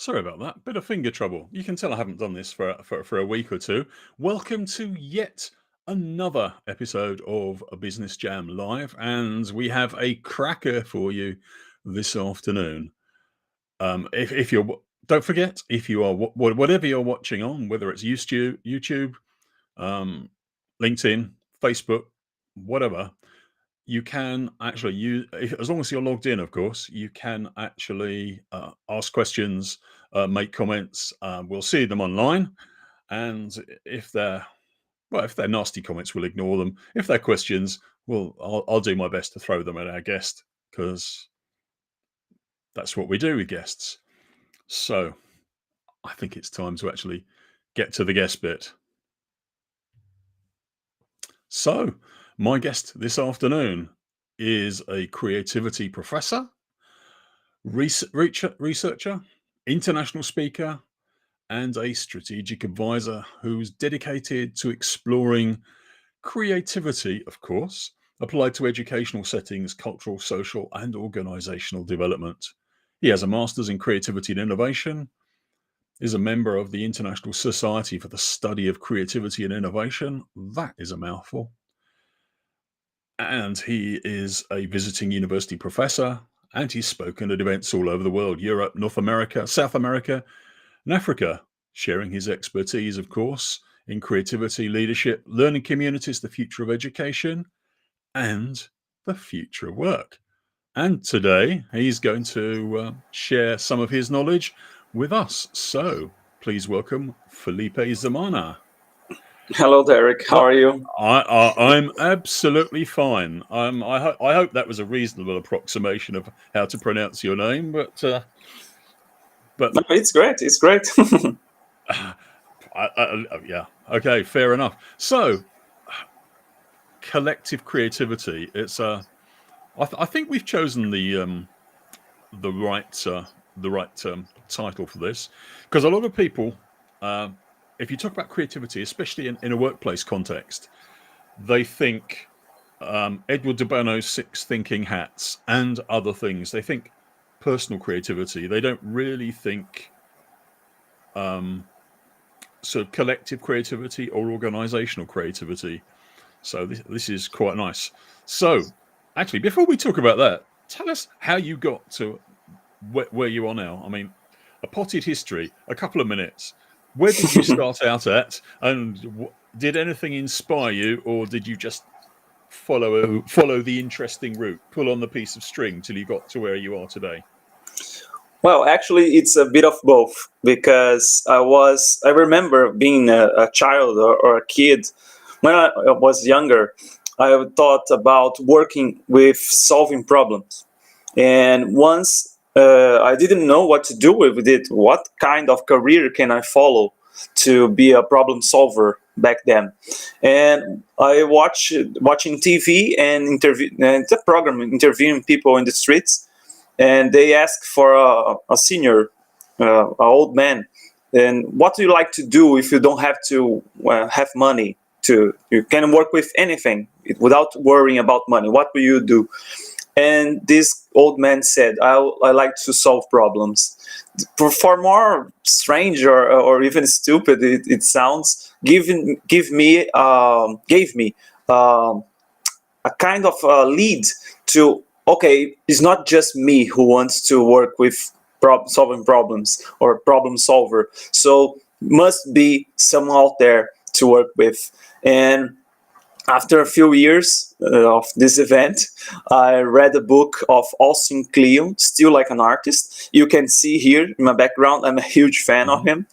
Sorry about that. Bit of finger trouble. You can tell I haven't done this for a week or two. Welcome to yet another episode of a Business Jam Live, and we have a cracker for you this afternoon. If you're, don't forget, if you are whatever you're watching on, whether it's YouTube, um, LinkedIn, Facebook, whatever, you can actually use, as long as you're logged in, of course, you can actually ask questions, make comments. We'll see them online, and if they're nasty comments, we'll ignore them. If they're questions, I'll do my best to throw them at our guest, because that's what we do with guests. So I think it's time to actually get to the guest bit. So my guest this afternoon is a creativity professor, researcher, international speaker, and a strategic advisor who's dedicated to exploring creativity, of course, applied to educational settings, cultural, social, and organizational development. He has a master's in creativity and innovation, is a member of the International Society for the Study of Creativity and Innovation. That is a mouthful. And he is a visiting university professor, and he's spoken at events all over the world: Europe, North America, South America, and Africa, sharing his expertise, of course, in creativity, leadership, learning communities, the future of education, and the future of work. And today he's going to share some of his knowledge with us. So please welcome Felipe Zamana. Hello, Derek. How are you? I'm absolutely fine. I hope that was a reasonable approximation of how to pronounce your name, but No, it's great. It's great. yeah, okay, fair enough. So, collective creativity. It's I think we've chosen the right title for this, because a lot of people, if you talk about creativity, especially in a workplace context, they think Edward de Bono's 6 thinking hats and other things. They think personal creativity. They don't really think sort of collective creativity or organizational creativity. So this is quite nice. So actually, before we talk about that, tell us how you got to where you are now. I mean, a potted history, a couple of minutes. Where did you start out at, and did anything inspire you, or did you just follow the interesting route, pull on the piece of string till you got to where you are today? Well, actually, it's a bit of both, because I remember being a child or a kid. When I was younger, I thought about working with solving problems. And once I didn't know what to do with it, what kind of career can I follow to be a problem solver back then. And I watching TV and the program interviewing people in the streets, and they ask for a senior, an old man, and what do you like to do if you don't have to have money? You can work with anything without worrying about money. What will you do? And this old man said, I like to solve problems. For more strange or even stupid it sounds, gave me a kind of lead to, okay, it's not just me who wants to work with solving problems or problem solver. So must be someone out there to work with. And after a few years of this event, I read a book of Austin Kleon, Still Like an Artist. You can see here in my background, I'm a huge fan of him.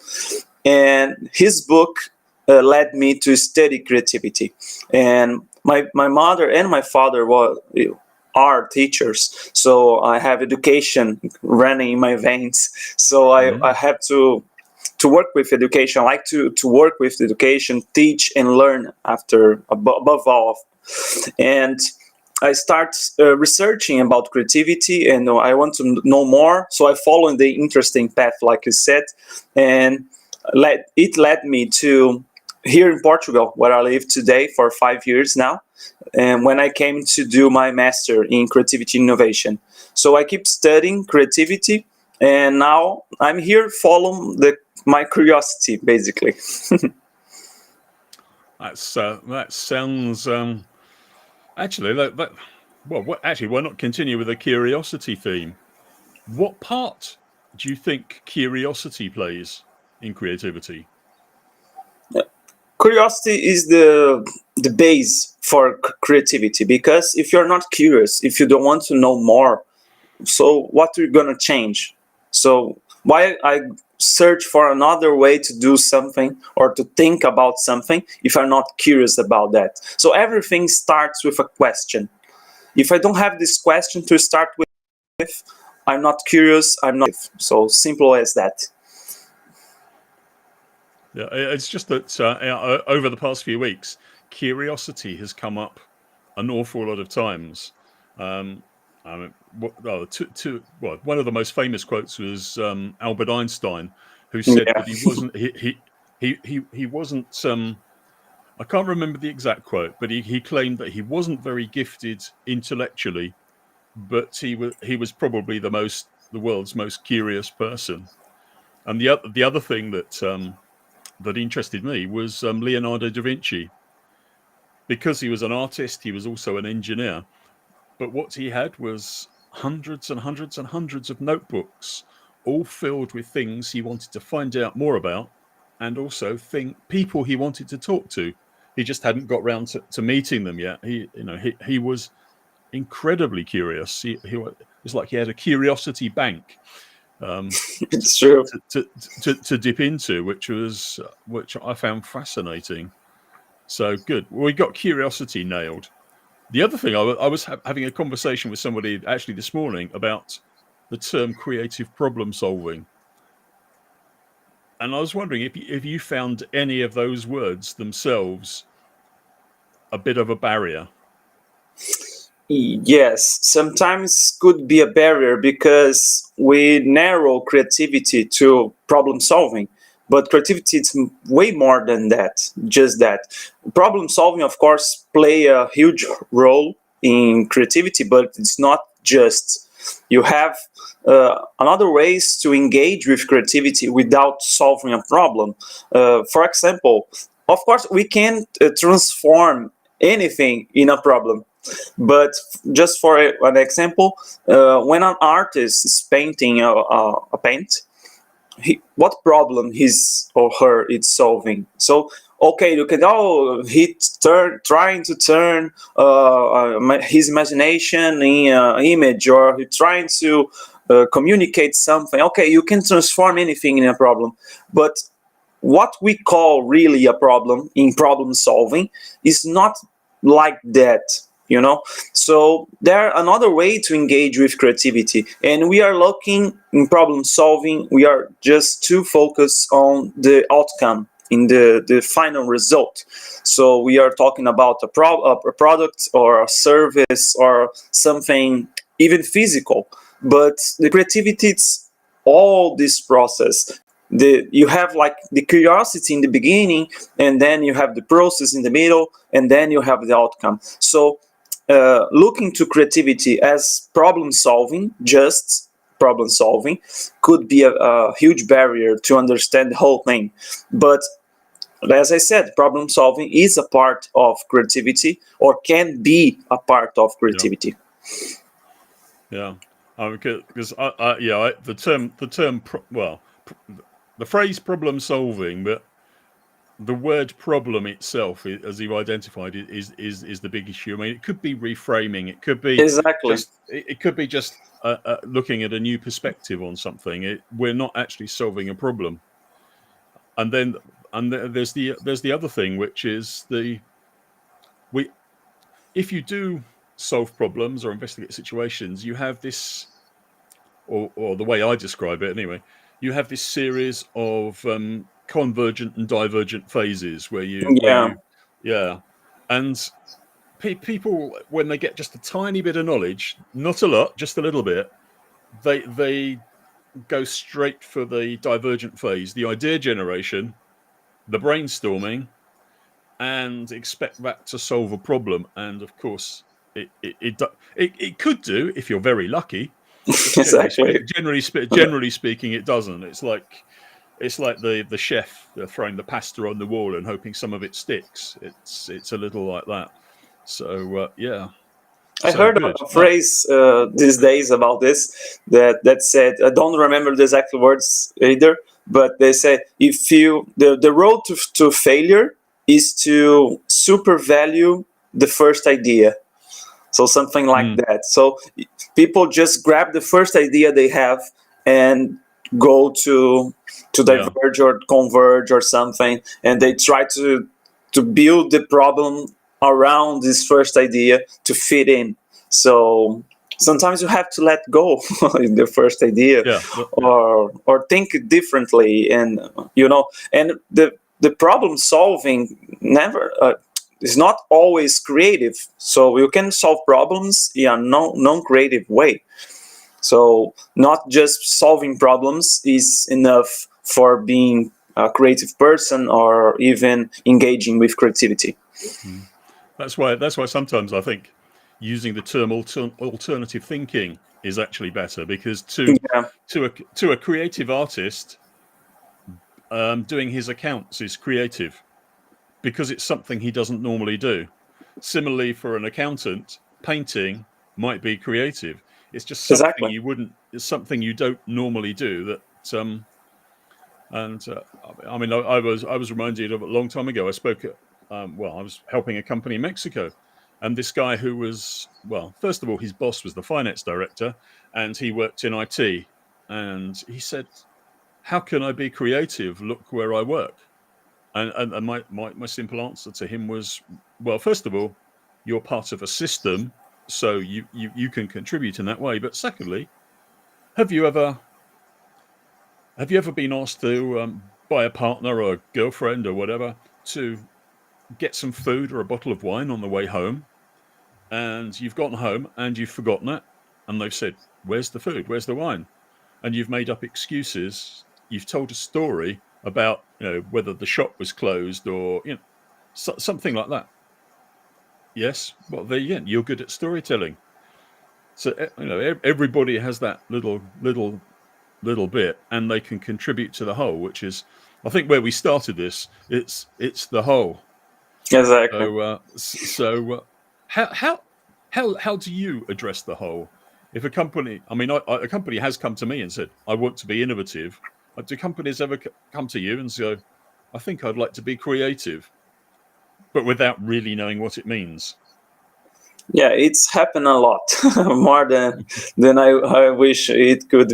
And his book led me to study creativity. And my mother and my father are teachers, so I have education running in my veins. So I have to work with education. I like to work with education, teach and learn above all. And I start researching about creativity, and I want to know more. So I follow the interesting path, like you said, and it led me to here in Portugal, where I live today for 5 years now. And when I came to do my master in creativity innovation, so I keep studying creativity and now I'm here following my curiosity, basically. That sounds actually actually, why not continue with a curiosity theme? What part do you think curiosity plays in creativity? Curiosity is the base for creativity, because if you're not curious, if you don't want to know more, so what are you gonna change? So why I search for another way to do something or to think about something if I'm not curious about that? So everything starts with a question. If I don't have this question to start with, I'm not curious, I'm not. So simple as that. Yeah, it's just that over the past few weeks, curiosity has come up an awful lot of times. I mean, one of the most famous quotes was Albert Einstein, who said Yeah. that he wasn't. I can't remember the exact quote, but he claimed that he wasn't very gifted intellectually, but he was probably the world's most curious person. And the other thing that interested me was Leonardo da Vinci. Because he was an artist, he was also an engineer. But what he had was hundreds and hundreds and hundreds of notebooks, all filled with things he wanted to find out more about, and also people he wanted to talk to. He just hadn't got round to meeting them yet. He was incredibly curious. It's like he had a curiosity bank um, It's true. to dip into, which I found fascinating. So good. Well, we got curiosity nailed. The other thing, I was having a conversation with somebody actually this morning about the term creative problem solving, and I was wondering if you found any of those words themselves a bit of a barrier. Yes, sometimes could be a barrier because we narrow creativity to problem solving. But creativity is way more than that, just that. Problem solving, of course, play a huge role in creativity, but it's not just. You have another ways to engage with creativity without solving a problem. For example, of course, we can transform anything in a problem, but just for an example, when an artist is painting a paint, what problem his or her is solving? So okay, you can trying to turn his imagination in an image, or he trying to communicate something. Okay, you can transform anything in a problem, but what we call really a problem in problem solving is not like that, you know. So there another way to engage with creativity, and we are looking in problem solving, we are just too focused on the outcome in the final result. So we are talking about a product or a service or something even physical, but the creativity, it's all this process. You have like the curiosity in the beginning, and then you have the process in the middle, and then you have the outcome. So looking to creativity as problem solving, just problem solving, could be a huge barrier to understand the whole thing. But as I said, problem solving is a part of creativity, or can be a part of Yeah, creativity. yeah. Because the phrase problem solving, but the word problem itself, as you've identified, is the big issue. I mean, it could be reframing. Exactly. It could be just looking at a new perspective on something. We're not actually solving a problem. And then there's the other thing, which is we if you do solve problems or investigate situations, you have this, or the way I describe it anyway, you have this series of convergent and divergent phases Yeah. yeah, and people, when they get just a tiny bit of knowledge, not a lot, just a little bit, they go straight for the divergent phase, the idea generation, the brainstorming, and expect that to solve a problem. And of course, it could do if you're very lucky. but Exactly. generally speaking, it doesn't. It's like the chef throwing the pasta on the wall and hoping some of it sticks. It's a little like that. So yeah, I so heard good. a phrase these days about this that said, I don't remember the exact words either, but they said, if you the road to failure is to super value the first idea. So something like Mm, that. So people just grab the first idea they have and go to yeah, diverge or converge or something, and they try to build the problem around this first idea to fit in. So sometimes you have to let go in the first idea, yeah, yeah. or think differently, and and the problem solving never is not always creative. So you can solve problems in a non-creative way. So not just solving problems is enough for being a creative person or even engaging with creativity. Mm. That's why sometimes I think using the term alternative thinking is actually better, because Yeah, to a creative artist, doing his accounts is creative because it's something he doesn't normally do. Similarly, for an accountant, painting might be creative. It's just something exactly. you wouldn't. It's something you don't normally do. That and I mean, I was reminded of a long time ago. I spoke at well, I was helping a company in Mexico, and this guy who was, well, first of all, his boss was the finance director, and he worked in IT, and he said, "How can I be creative? Look where I work." And my simple answer to him was, well, first of all, you're part of a system, so you can contribute in that way. But secondly, have you ever been asked to buy a partner or a girlfriend or whatever to get some food or a bottle of wine on the way home, and you've gotten home and you've forgotten it, and they've said, "Where's the food? Where's the wine?" And you've made up excuses. You've told a story about, whether the shop was closed, or something like that. Yes, well, there you go. You're good at storytelling. So everybody has that little bit, and they can contribute to the whole, which is, I think, where we started this. It's the whole. Exactly. So how do you address the whole? If a company, I mean, a company has come to me and said, "I want to be innovative." Do companies ever come to you and say, "I think I'd like to be creative," but without really knowing what it means? Yeah, it's happened a lot more than I wish it could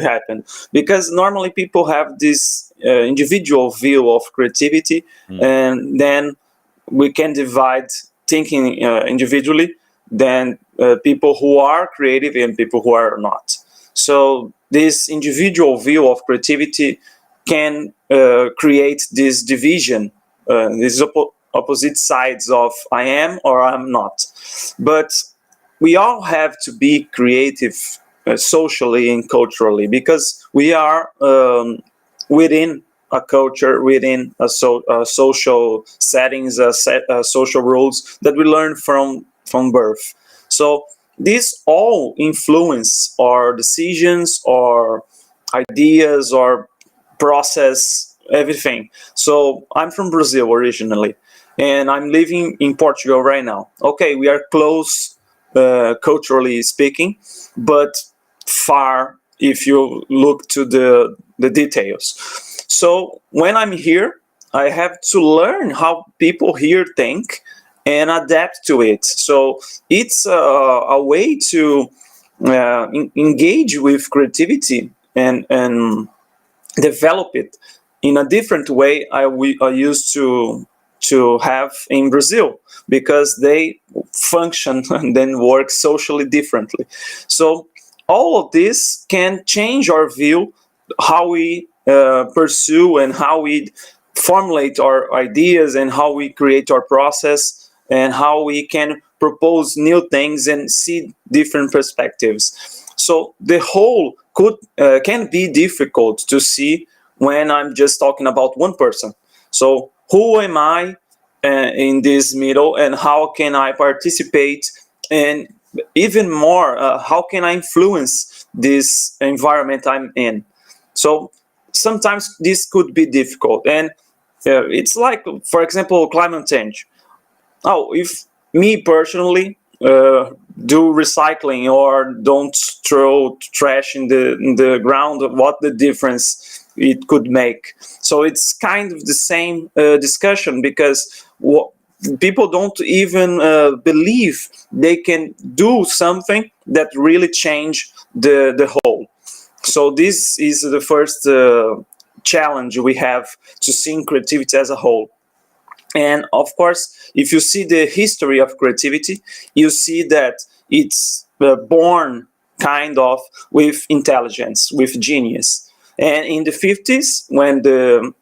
happen, because normally people have this individual view of creativity, Mm, and then we can divide thinking individually, then people who are creative and people who are not. So this individual view of creativity can create this division, these opposite sides of I am or I'm not. But we all have to be creative socially and culturally, because we are within a culture, within a social settings, social rules that we learn from birth. So these all influence our decisions, our ideas, our process, everything. So I'm from Brazil originally, and I'm living in Portugal right now. Okay, we are close culturally speaking, but far if you look to the details. So when I'm here, I have to learn how people here think and adapt to it. So it's a way to engage with creativity and develop it in a different way I used to have in Brazil, because they function and then work socially differently. So all of this can change our view, how we pursue and how we formulate our ideas and how we create our process and how we can propose new things and see different perspectives. So the whole can be difficult to see when I'm just talking about one person. So who am I in this middle, and how can I participate and even more, how can I influence this environment I'm in? So sometimes this could be difficult, and it's like, for example, climate change. Oh, if me personally do recycling or don't throw trash in the ground, what the difference it could make? So it's kind of the same discussion, because people don't even believe they can do something that really change the whole. So this is the first challenge we have, to seeing creativity as a whole. And of course, if you see the history of creativity, you see that it's born kind of with intelligence, with genius. And in the 50s, when the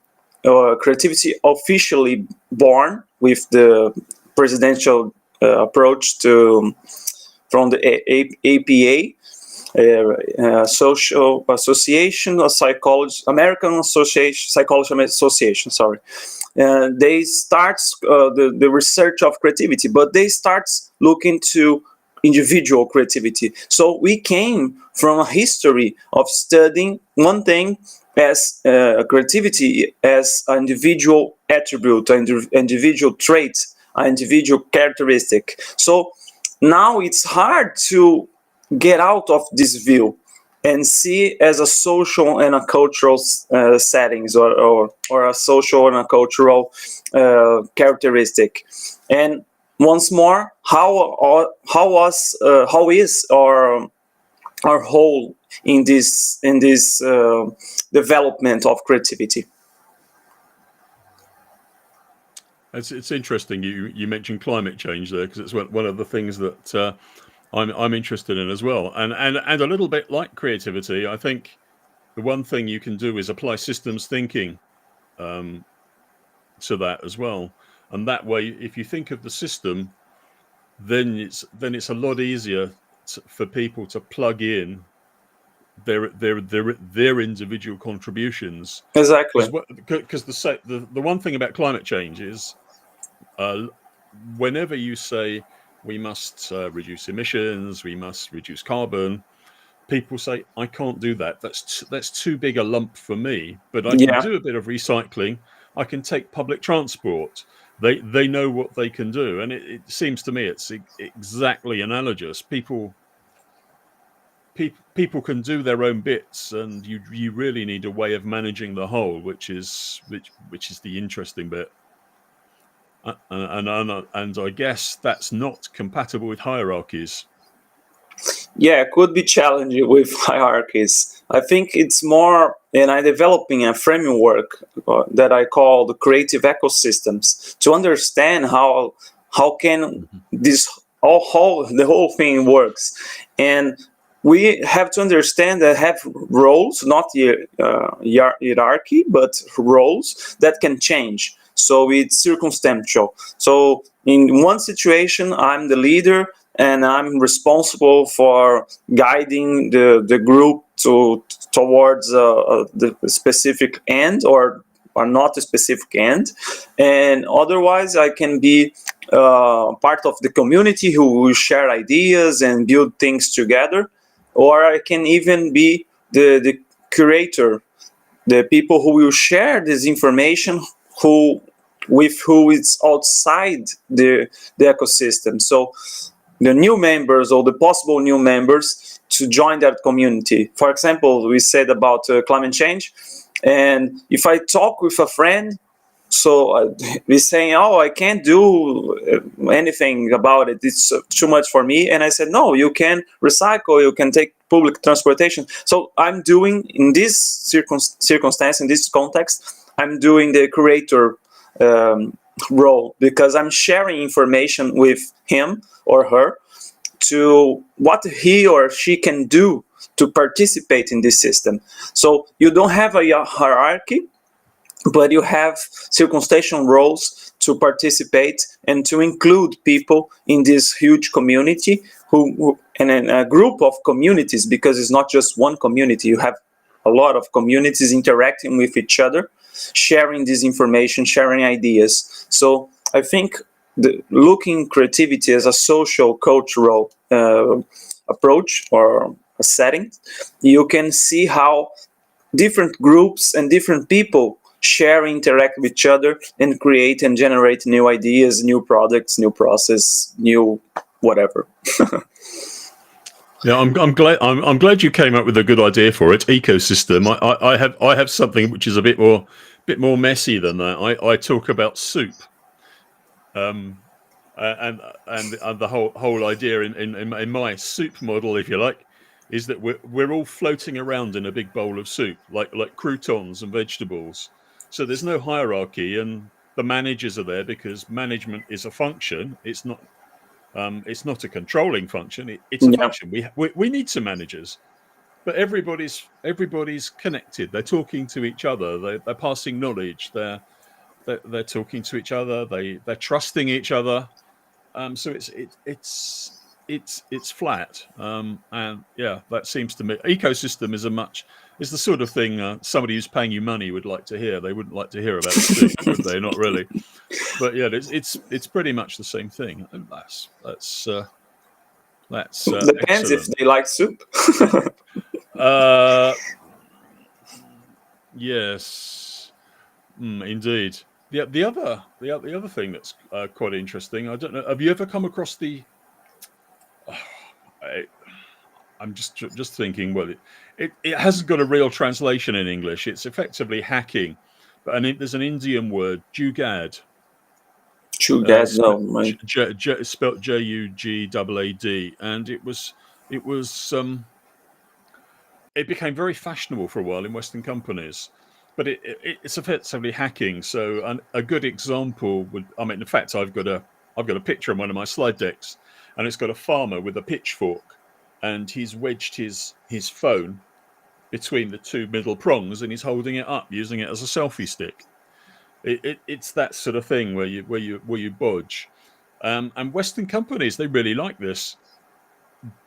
creativity officially born with the presidential approach to from the APA, Social Association of Psychology, American Association, Psychology Association, sorry. They start the research of creativity, but they start looking to individual creativity. So we came from a history of studying one thing as creativity as an individual attribute, an individual trait, an individual characteristic. So now it's hard to get out of this view and see as a social and a cultural settings, or a social and a cultural characteristic. And once more, how is our whole in this development of creativity? It's interesting you mentioned climate change there, because it's one of the things that I'm interested in as well, and a little bit like creativity. I think the one thing you can do is apply systems thinking to that as well, and that way, if you think of the system, then it's a lot easier for people to plug in their individual contributions. Exactly. Because the one thing about climate change is, whenever you say we must reduce emissions, we must reduce carbon, people say, I can't do that. That's too big a lump for me. But I can Yeah. do a bit of recycling. I can take public transport. They know what they can do, and it seems to me it's exactly analogous. People can do their own bits, and you really need a way of managing the whole, which is the interesting bit. And I guess that's not compatible with hierarchies. Yeah, could be challenging with hierarchies. I think it's more, and I'm developing a framework that I call the creative ecosystems, to understand how can this all the whole thing works. And we have to understand that have roles, not hierarchy, but roles that can change. So it's circumstantial. So in one situation, I'm the leader, and I'm responsible for guiding the group towards the specific end, or not a specific end. And otherwise, I can be part of the community who will share ideas and build things together, or I can even be the curator, the people who will share this information, who is outside the ecosystem. So the new members, or the possible new members, to join that community. For example, we said about climate change, and if I talk with a friend, so we're saying, oh, I can't do anything about it, it's too much for me. And I said, no, you can recycle, you can take public transportation. So I'm doing, in this circumstance, in this context, I'm doing the curator role, because I'm sharing information with him or her to what he or she can do to participate in this system. So you don't have a hierarchy, but you have circumstantial roles to participate and to include people in this huge community, and in a group of communities, because it's not just one community. You have a lot of communities interacting with each other, sharing this information, sharing ideas. So I think looking creativity as a social cultural approach or a setting, you can see how different groups and different people share, interact with each other, and create and generate new ideas, new products, new process, new whatever. Yeah, I'm glad you came up with a good idea for it. Ecosystem. I have something which is a bit more messy than that. I talk about soup. Um, and the whole idea in my soup model, if you like, is that we're all floating around in a big bowl of soup, like croutons and vegetables. So there's no hierarchy, and the managers are there because management is a function. It's not a controlling function. It's a Yeah. function. We need some managers, but everybody's connected. They're talking to each other. They're passing knowledge. They're talking to each other. They're trusting each other. So it's flat, and yeah, that seems to me ecosystem is the sort of thing somebody who's paying you money would like to hear. They wouldn't like to hear about soup, would they? Not really. But yeah, it's pretty much the same thing, and that's Depends if excellent. they like soup. Uh, yes, indeed. The other thing that's quite interesting. I don't know. Have you ever come across the? I, I'm just thinking. Well, it hasn't got a real translation in English. It's effectively hacking, but there's an Indian word, jugad, True, that spelled no, my spelled Jugad, and it was it became very fashionable for a while in Western companies. But it's effectively hacking. So a good example would, in fact, I've got a picture on one of my slide decks, and it's got a farmer with a pitchfork, and he's wedged his phone between the two middle prongs, and he's holding it up, using it as a selfie stick. It's that sort of thing where you bodge, and Western companies, they really like this,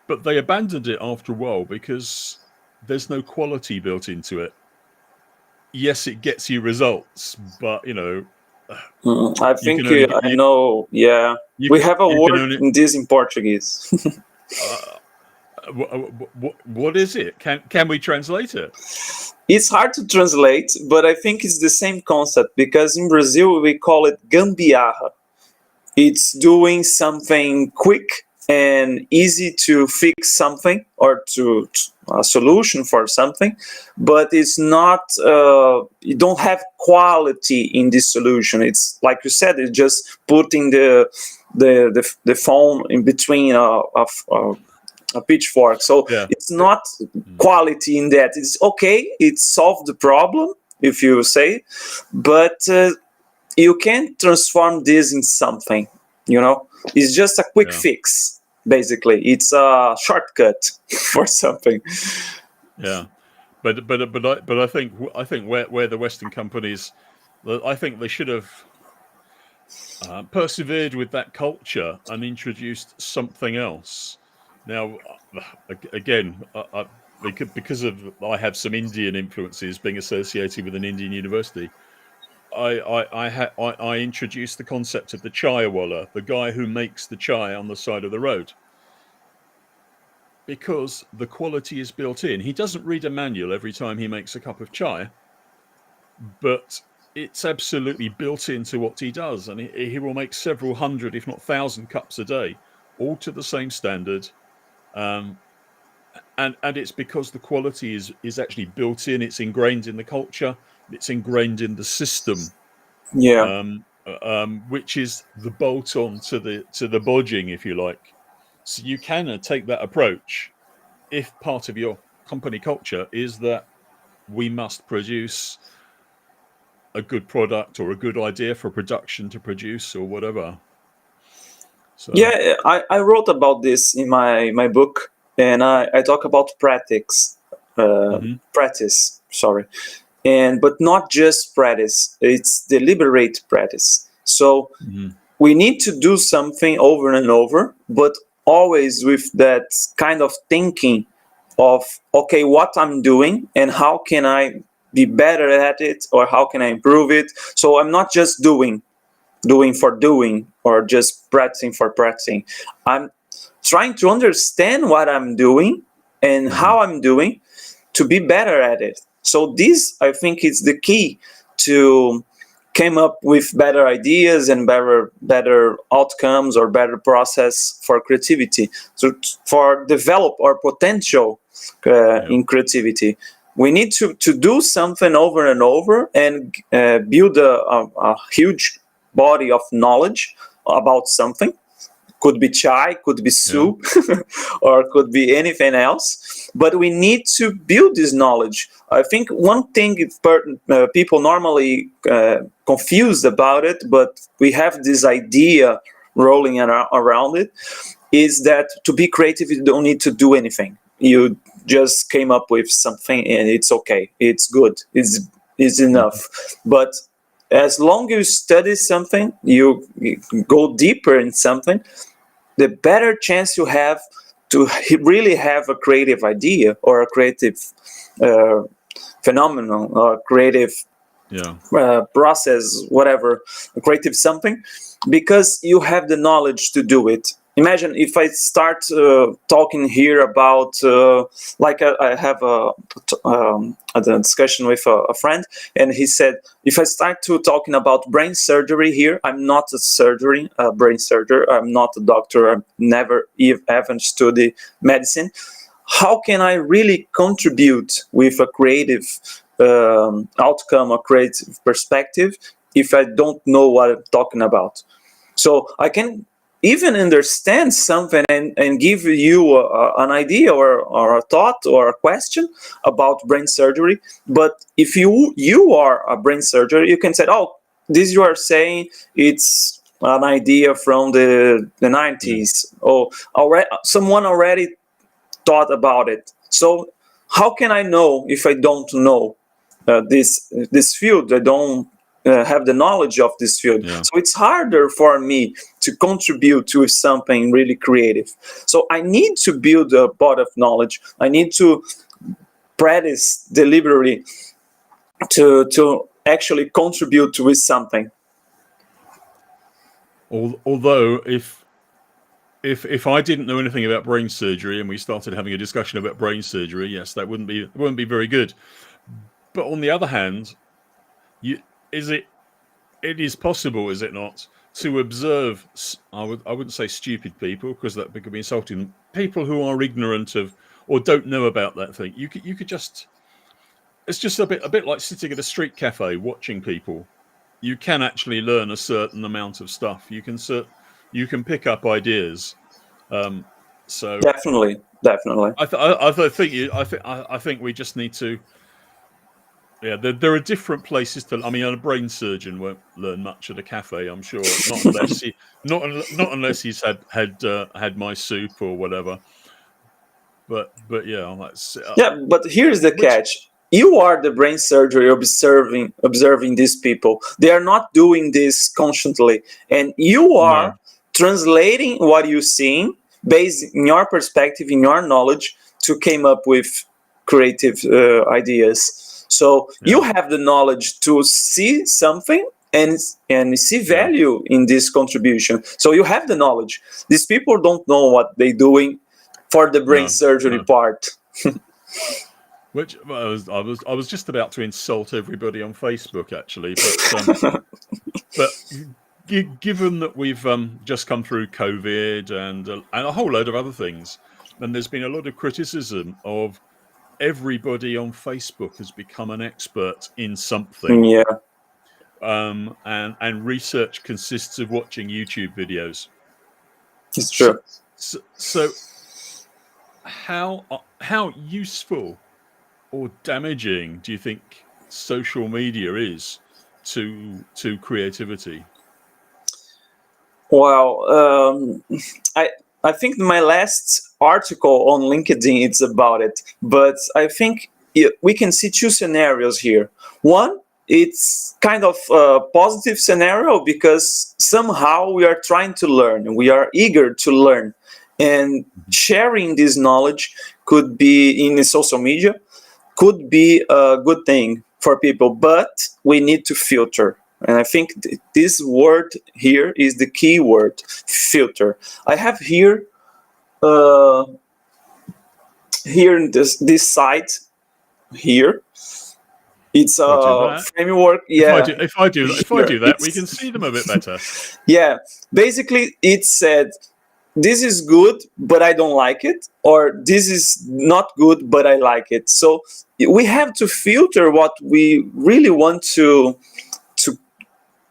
but they abandoned it after a while because there's no quality built into it. Yes, it gets you results, but I you can think only get I know. Yeah, we have a you can word only. in this in Portuguese. Uh, what is it? Can we translate it? It's hard to translate, but I think it's the same concept because in Brazil we call it gambiarra. It's doing something quick and easy to fix something or to a solution for something, but it's not. You don't have quality in this solution. It's like you said. It's just putting the phone in between a pitchfork. So Yeah. it's not quality in that. It's okay. It solved the problem, if you say, but you can't transform this in something. It's just a quick Yeah. fix. Basically, it's a shortcut for something. Yeah. But I think where the Western companies, I think they should have persevered with that culture and introduced something else. Now, again, because of I have some Indian influences being associated with an Indian university. I introduced the concept of the chaiwala, the guy who makes the chai on the side of the road, because the quality is built in. He doesn't read a manual every time he makes a cup of chai, but it's absolutely built into what he does, and he will make several hundred, if not 1,000 cups a day, all to the same standard. And it's because the quality is actually built in. It's ingrained in the culture. It's ingrained in the system. Yeah. Which is the bolt on to the bodging, if you like. So you can take that approach if part of your company culture is that we must produce a good product or a good idea for production to produce or whatever. So Yeah, I wrote about this in my book, and I talk about practice, sorry, but not just practice. It's deliberate practice. So we need to do something over and over, but always with that kind of thinking of, okay, what I'm doing and how can I be better at it, or how can I improve it. So I'm not just doing. doing for doing or just practicing for practicing. I'm trying to understand what I'm doing and how I'm doing to be better at it. So this, I think, is the key to came up with better ideas and better outcomes or better process for creativity. So for develop our potential Yeah. in creativity, we need to do something over and over and build a huge body of knowledge about something. Could be chai, could be Yeah. soup, or could be anything else. But we need to build this knowledge. I think one thing people normally confused about it, but we have this idea rolling around it, is that to be creative, you don't need to do anything. You just came up with something and it's okay. It's good. It's enough. But as long as you study something, you go deeper in something, the better chance you have to really have a creative idea or a creative uh, phenomenon or creative Yeah. process, whatever, a creative something, because you have the knowledge to do it. Imagine if I start talking here about, I have a discussion with a friend, and he said, if I start to talking about brain surgery here, I'm not a brain surgeon, I'm not a doctor, I've never even studied medicine. How can I really contribute with a creative outcome, a creative perspective, if I don't know what I'm talking about? So I can even understand something and give you an idea or a thought or a question about brain surgery. But if you are a brain surgeon, you can say, oh, this you are saying, it's an idea from the Yeah. 90s. Or someone already thought about it. So how can I know if I don't know this field? I don't have the knowledge of this field. Yeah. So it's harder for me to contribute to something really creative. So I need to build a body of knowledge. I need to practice deliberately to actually contribute with something. Although if I didn't know anything about brain surgery and we started having a discussion about brain surgery, yes, that wouldn't be very good. But on the other hand, it is possible, is it not, to observe? I wouldn't say stupid people, because that could be insulting. People who are ignorant of or don't know about that thing. You could just, it's just a bit like sitting at a street cafe watching people. You can actually learn a certain amount of stuff. You can pick up ideas. So Definitely, definitely. I think we just need to. Yeah, there are different places to. I mean, a brain surgeon won't learn much at a cafe, I'm sure. Not unless he's had my soup or whatever. But yeah, that's Yeah, but here's the which catch. You are the brain surgery observing these people. They are not doing this consciously, and you no, are translating what you're seeing based in your perspective, in your knowledge, to came up with creative ideas. So you yeah, have the knowledge to see something and see yeah, value in this contribution. So you have the knowledge. These people don't know what they're doing for the brain no, surgery no. part. Which I was just about to insult everybody on Facebook actually, but given that we've just come through COVID and a whole load of other things, and there's been a lot of criticism of everybody on Facebook has become an expert in something, Yeah, and research consists of watching YouTube videos. it's So, true. so how useful or damaging do you think social media is to creativity? Well, I I think my last article on LinkedIn it's about it, but I think we can see two scenarios here. One, it's kind of a positive scenario because somehow we are trying to learn, we are eager to learn, and Mhm. sharing this knowledge could be in social media, could be a good thing for people, but we need to filter. And I think this word here is the key word, filter. I have here uh, here in this site here. It's If I do a that, framework. Yeah, if I here do that, we can it's see them a bit better. yeah. Basically, it said this is good, but I don't like it, or this is not good, but I like it. So we have to filter what we really want to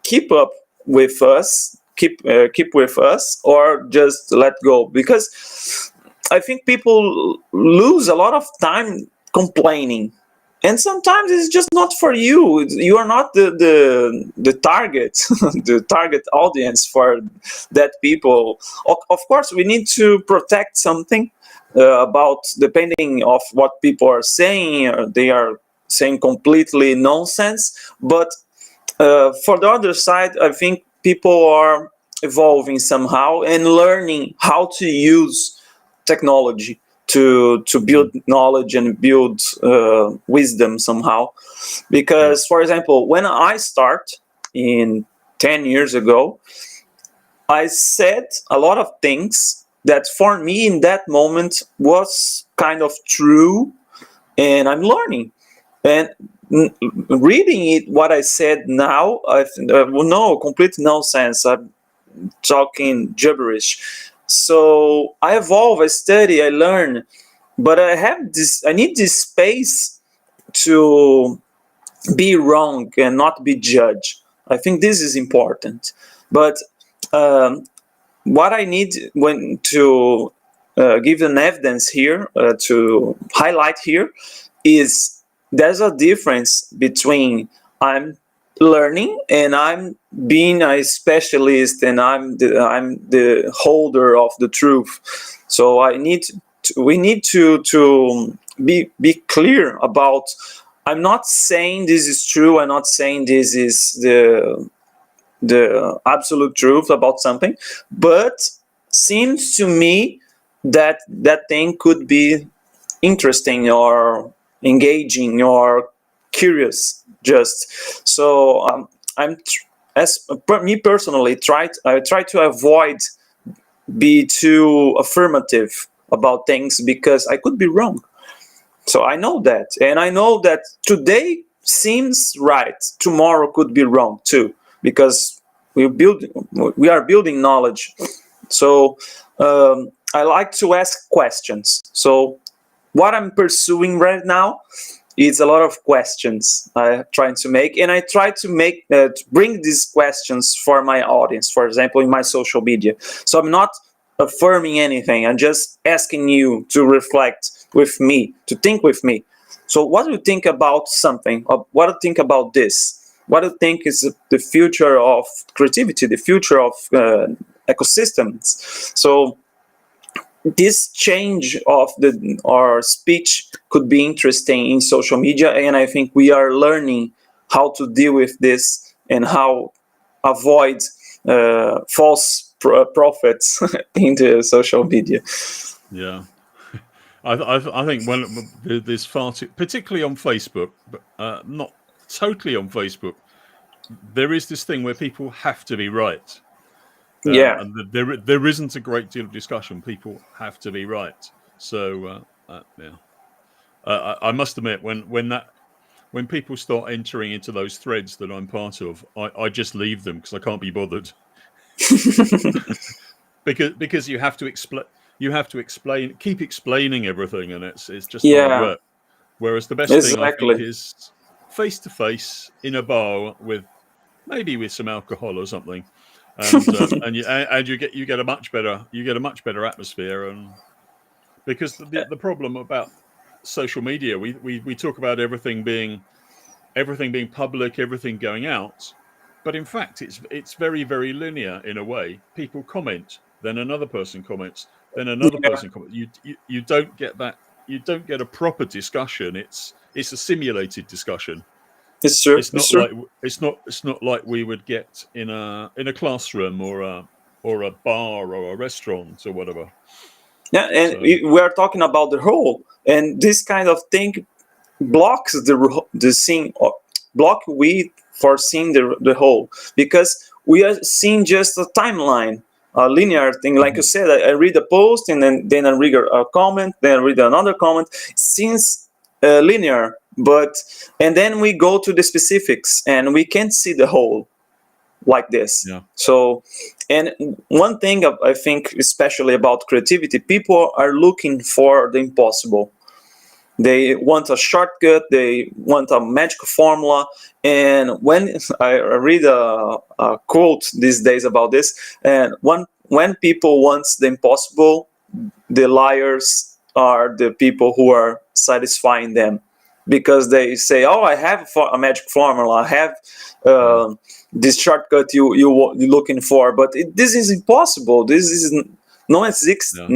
keep up with us, keep with us, or just let go. Because I think people lose a lot of time complaining, and sometimes it's just not for you. You are not the target, the target audience for that people. Of course, we need to protect something about depending of what people are saying. They are saying completely nonsense, but for the other side, I think people are evolving somehow and learning how to use technology to build knowledge and build wisdom somehow. Yeah. Because, for example, when I start in 10 years ago, I said a lot of things that for me in that moment was kind of true, and I'm learning. And reading it, what I said now, I well, no, complete nonsense. I'm talking gibberish. So I evolve, I study, I learn, but I have this. I need this space to be wrong and not be judged. I think this is important. But um, what I need when to give an evidence here to highlight here is there's a difference between I'm learning and I'm being a specialist and I'm the holder of the truth. So we need to be clear about. I'm not saying this is true. I'm not saying this is the absolute truth about something, but seems to me that that thing could be interesting or engaging or curious. Just so I'm as me personally I try to avoid be too affirmative about things because I could be wrong. So I know that, and I know that today seems right, tomorrow could be wrong too, because we are building knowledge. So I like to ask questions. So what I'm pursuing right now is a lot of questions I'm trying to make, and I try to make to bring these questions for my audience. For example, in my social media. So I'm not affirming anything. I'm just asking you to reflect with me, to think with me. So what do you think about something? What do you think about this? What do you think is the future of creativity, the future of ecosystems? So this change of our speech could be interesting in social media, and I think we are learning how to deal with this and how avoid false prophets in the social media. Yeah. I think there's far too, particularly on Facebook, but not totally on Facebook. There is this thing where people have to be right, Yeah, and there isn't a great deal of discussion. People have to be right. So yeah, I must admit when people start entering into those threads that I'm part of, I just leave them because I can't be bothered. because you have to explain, keep explaining everything, and it's just hard yeah, work. Whereas the best thing I think exactly. is face to face in a bar with maybe with some alcohol or something, and you get a much better atmosphere. And because the problem about social media, we talk about everything being public, everything going out, but in fact it's very very linear in a way. People comment, then another person comments, then another Yeah, person comments. You don't get that. You don't get a proper discussion. It's a simulated discussion. it's true. It's It's not true. like it's not like we would get in a classroom or a bar or a restaurant or whatever. Yeah, and So we are talking about the whole, and this kind of thing blocks the scene, or block we foreseeing the whole, because we are seeing just a timeline, a linear thing. Like you said, I read a post, and then I read a comment, then I read another comment. It seems linear, but and then we go to the specifics, and we can't see the whole like this. Yeah. So, and one thing I think, especially about creativity, people are looking for the impossible. They want a shortcut, they want a magic formula. And when I read a quote these days about this, and when people want the impossible, the liars are the people who are satisfying them, because they say, "Oh, I have a magic formula. I have this shortcut you're looking for, but this is impossible. This is non-existent."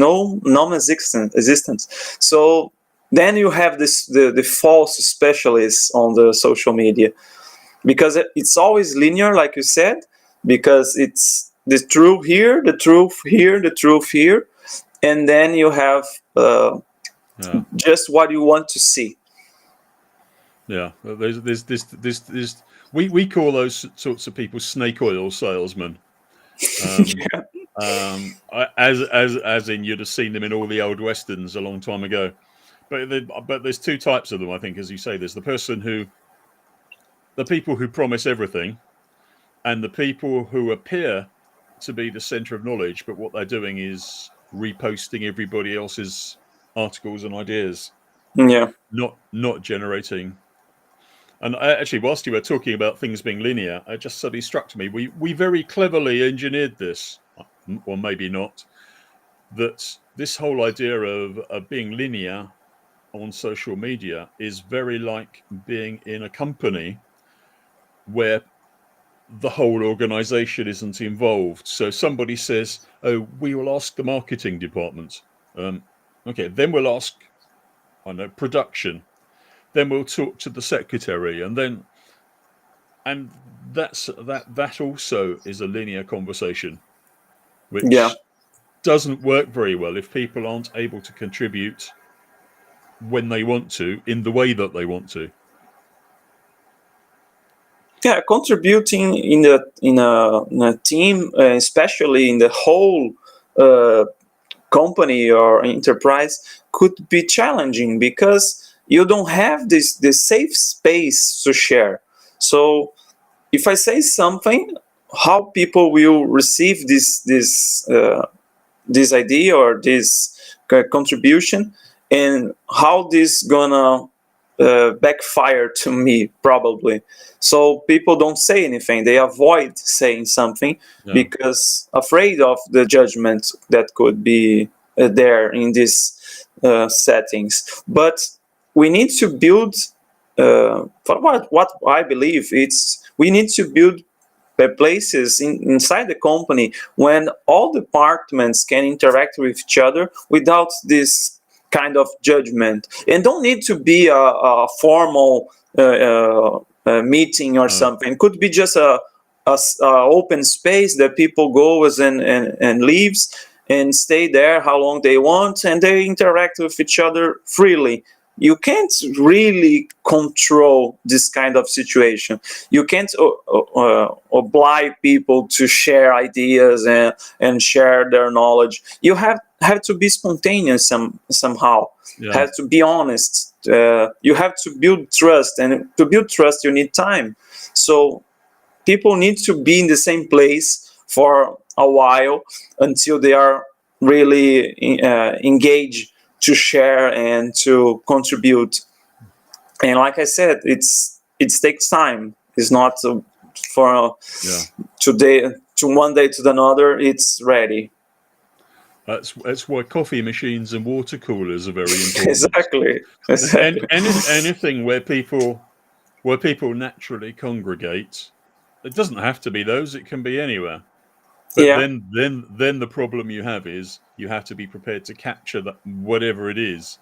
So then you have the false specialists on the social media, because it's always linear, like you said, because it's the truth here, the truth here, the truth here, and then you have just what you want to see. Yeah, there's we call those sorts of people snake oil salesmen. As in, you'd have seen them in all the old westerns a long time ago. But there's two types of them, I think, as you say. There's the people who promise everything, and the people who appear to be the center of knowledge, but what they're doing is reposting everybody else's articles and ideas, Yeah. not generating. And actually, whilst you were talking about things being linear, it just suddenly struck to me, we very cleverly engineered this, or maybe not, that this whole idea of being linear on social media is very like being in a company where the whole organization isn't involved. So somebody says, "Oh, we will ask the marketing department." Okay, then we'll ask, I know, production. Then we'll talk to the secretary, and that also is a linear conversation, Yeah. which doesn't work very well if people aren't able to contribute when they want to, in the way that they want to. Yeah, contributing in a team, especially in the whole uh, company or enterprise, could be challenging, because you don't have this safe space to share. So if I say something, how people will receive this idea or this contribution, and how this gonna backfire to me, probably. So people don't say anything, they avoid saying something, Yeah. because afraid of the judgment that could be there in these settings. But we need to build for what I believe, it's we need to build places inside the company when all departments can interact with each other without this kind of judgment, and don't need to be a formal meeting or something. It could be just a open space that people goes and leaves and stay there how long they want, and they interact with each other freely. You can't really control this kind of situation. You can't oblige people to share ideas and share their knowledge. You have to be spontaneous somehow. Yeah. Have to be honest. You have to build trust, and to build trust, you need time. So people need to be in the same place for a while until they are really engaged to share and to contribute. And like I said, it takes time. It's not for today to one day to another. It's ready. That's why coffee machines and water coolers are very important. Exactly. And anything where people naturally congregate. It doesn't have to be those; it can be anywhere. But Yeah. then the problem you have is you have to be prepared to capture that, whatever it is.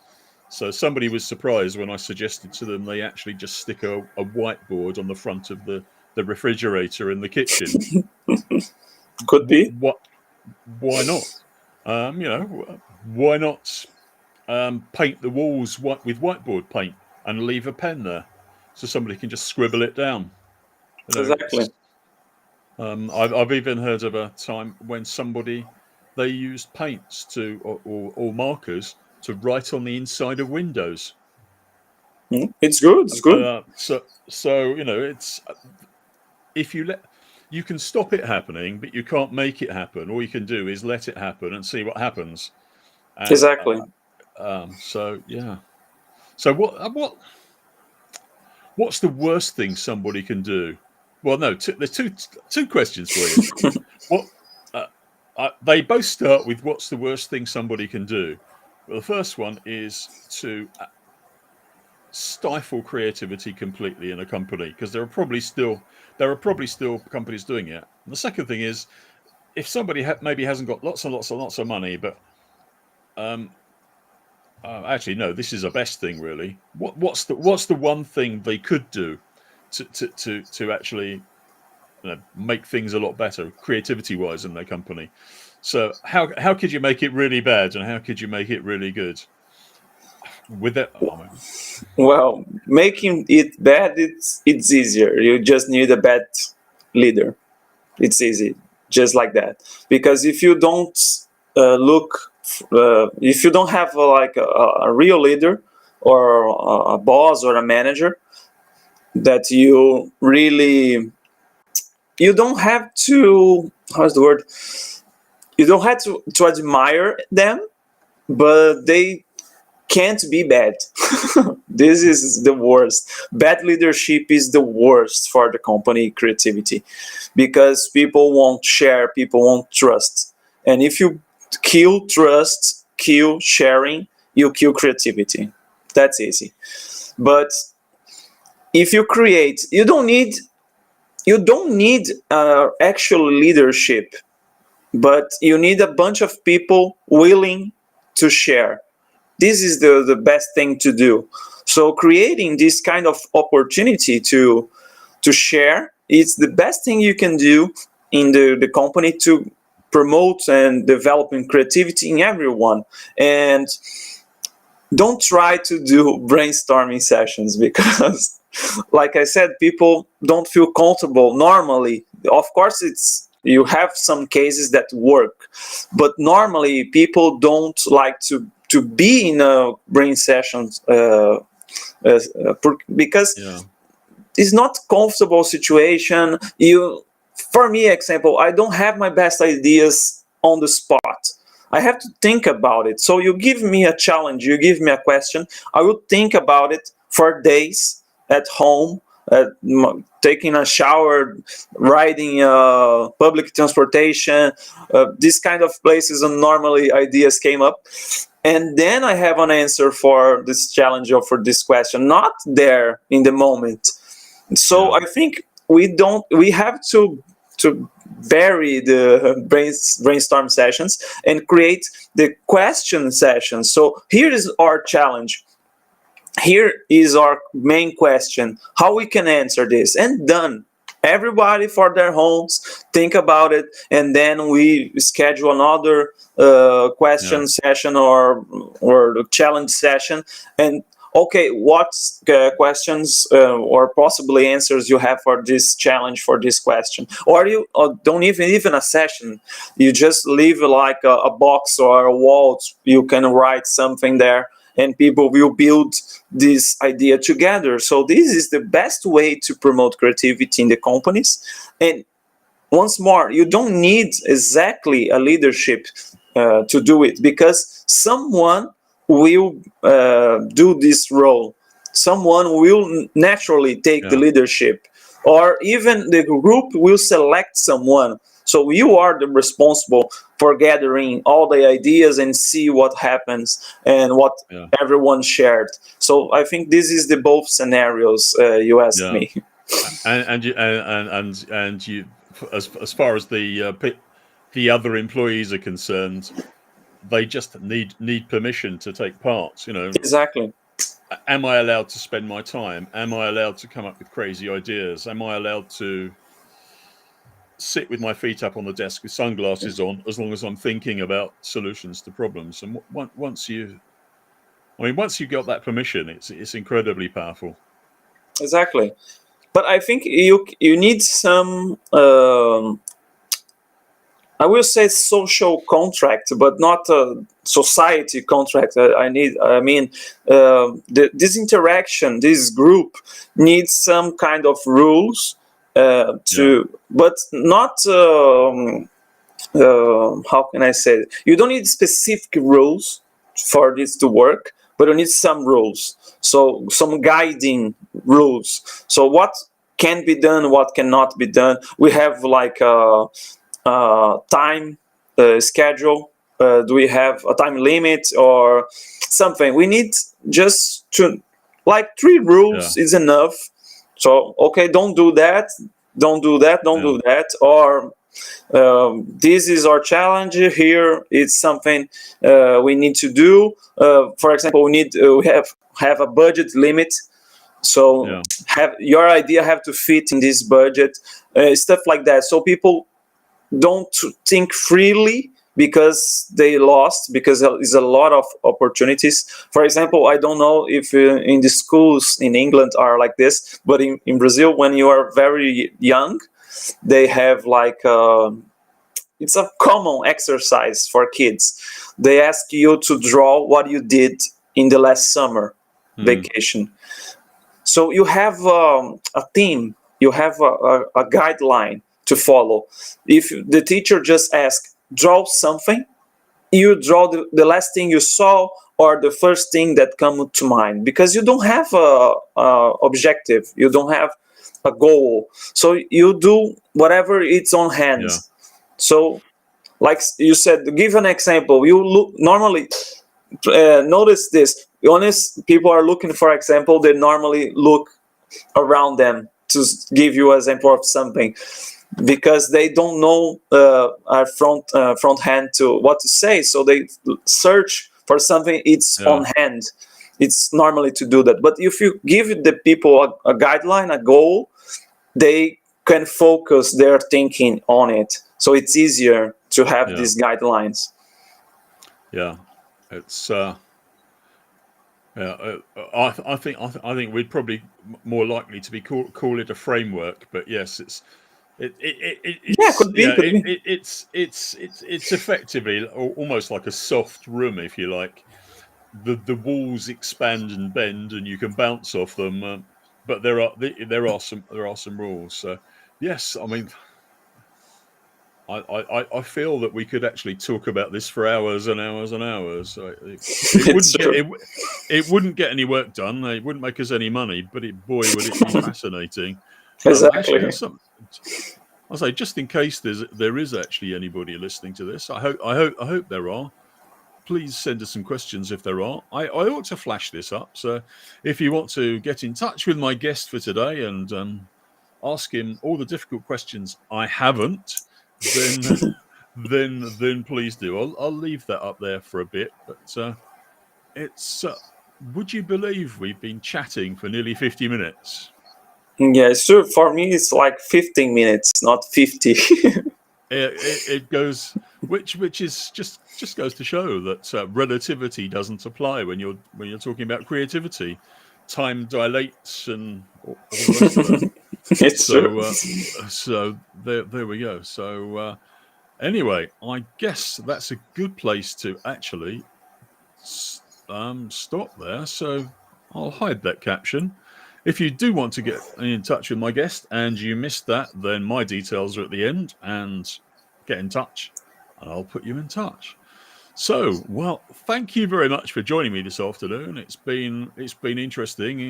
So somebody was surprised when I suggested to them they actually just stick a whiteboard on the front of the refrigerator in the kitchen. Could be. Why not? Why not paint the walls with whiteboard paint and leave a pen there so somebody can just scribble it down? You know, Exactly. I've even heard of a time when they used paints or markers to write on the inside of windows. It's good. It's good. So it's if you can stop it happening, but you can't make it happen. All you can do is let it happen and see what happens. And Exactly. so yeah. So what's the worst thing somebody can do? Well, no, there's two questions for you. What they both start with what's the worst thing somebody can do. Well, the first one is to stifle creativity completely in a company, because there are probably still companies doing it. And the second thing is, if somebody maybe hasn't got lots and lots and lots of money, but actually no, this is a best thing really. What's the one thing they could do to actually make things a lot better creativity wise in their company? So how could you make it really bad, and how could you make it really good with it? Well, making it bad, it's easier. You just need a bad leader. It's easy, just like that. Because if you don't if you don't have a real leader or a boss or a manager that you don't have to, how's the word? You don't have to admire them, but they can't be bad. This is the worst. Bad leadership is the worst for the company creativity, because people won't share, people won't trust. And if you kill trust, kill sharing, you kill creativity. That's easy. But if you create, you don't need actual leadership, but you need a bunch of people willing to share. This is the best thing to do. So creating this kind of opportunity to share, it's the best thing you can do in the company to promote and developing creativity in everyone. And don't try to do brainstorming sessions, because like I said, people don't feel comfortable normally. Of course, you have some cases that work, but normally people don't like to be in a brain sessions because Yeah, it's not comfortable situation. For me, example, I don't have my best ideas on the spot. I have to think about it. So you give me a challenge, you give me a question, I will think about it for days at home, taking a shower, riding public transportation, these kind of places, and normally ideas came up. And then I have an answer for this challenge or for this question, not there in the moment. So yeah, I think we have to vary the brainstorm sessions and create the question sessions. So here is our challenge, here is our main question, how we can answer this, and done. Everybody for their homes think about it, and then we schedule another yeah, question session or challenge session. And okay, what questions or possibly answers you have for this challenge, for this question? Or you don't even a session, you just leave like a box or a wall, you can write something there, and people will build this idea together. So this is the best way to promote creativity in the companies. And once more, you don't need exactly a leadership to do it, because someone will do this role. Someone will naturally take the yeah, leadership, or even the group will select someone. So you are the responsible for gathering all the ideas and see what happens and what yeah, everyone shared. So I think this is the both scenarios you asked yeah. me. And you, as far as the other employees are concerned, they just need permission to take part. Exactly. Am I allowed to spend my time? Am I allowed to come up with crazy ideas? Am I allowed to sit with my feet up on the desk with sunglasses on, as long as I'm thinking about solutions to problems? And once you got that permission, it's incredibly powerful. Exactly. but I think you need some. I will say social contract, but not a society contract. I mean, this interaction, this group needs some kind of rules Yeah. but not. How can I say it? You don't need specific rules for this to work, but you need some rules. So some guiding rules. So what can be done, what cannot be done. We have like time schedule. Do we have a time limit or something? We need just to like 3 Yeah. rules is enough. So okay, don't do that, don't do that, don't Yeah. do that, or this is our challenge here. It's something we need to do. For example, we have a budget limit. So Yeah. have your idea have to fit in this budget, stuff like that. So people don't think freely because they lost, because there's a lot of opportunities. For example, I don't know if in the schools in England are like this, but in Brazil, when you are very young, they have like it's a common exercise for kids. They ask you to draw what you did in the last summer vacation. So you have a theme, you have a guideline to follow. If the teacher just asks, draw something, you draw the last thing you saw or the first thing that come to mind, because you don't have a objective, you don't have a goal. So you do whatever it's on hand. Yeah. So, like you said, to give an example, you look normally. Notice this. Honest people are looking for example. They normally look around them to give you an example of something, because they don't know front hand to what to say. So they search for something. It's Yeah. on hand. It's normally to do that. But if you give the people a guideline, a goal, they can focus their thinking on it. So it's easier to have Yeah. these guidelines. Yeah. It's yeah. I think we'd probably more likely to be call it a framework, but yes, Yeah, could be, could be. it's effectively almost like a soft room, if you like. The walls expand and bend, and you can bounce off them. But there are some rules. So yes, I mean, I feel that we could actually talk about this for hours and hours and hours. It's true. It wouldn't get any work done. It wouldn't make us any money. But boy, would it be fascinating. Actually, Exactly. there's some. I'll say, just in case there is actually anybody listening to this. I hope there are. Please send us some questions if there are. I ought to flash this up. So if you want to get in touch with my guest for today and ask him all the difficult questions I haven't, then please do. I'll leave that up there for a bit. But it's would you believe we've been chatting for nearly 50 minutes? Yeah, sure. For me, it's like 15 minutes, not 50. It goes, which is just goes to show that relativity doesn't apply when you're talking about creativity. Time dilates and all the rest of that. It's true. So there we go. So anyway, I guess that's a good place to actually stop there. So I'll hide that caption. If you do want to get in touch with my guest and you missed that, then my details are at the end, and get in touch and I'll put you in touch. So, well, thank you very much for joining me this afternoon. It's been interesting.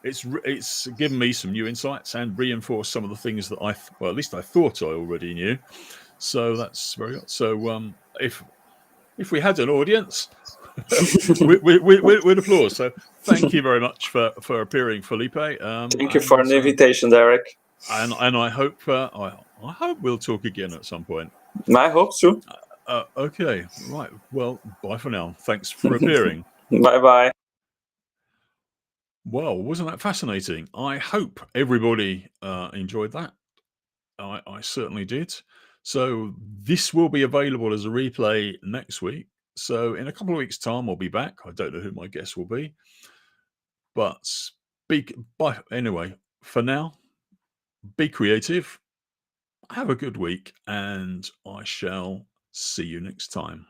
It's given me some new insights and reinforced some of the things that at least I thought I already knew. So that's very good. So if we had an audience, we'd applause. So thank you very much for appearing, Felipe. Thank you for the invitation, Derek. And I hope I hope we'll talk again at some point. I hope so. Okay, right. Well, bye for now. Thanks for appearing. Bye-bye. Well, wasn't that fascinating? I hope everybody enjoyed that. I certainly did. So this will be available as a replay next week. So in a couple of weeks' time, I'll be back. I don't know who my guest will be, but bye anyway. for now, be creative, have a good week, and I shall see you next time.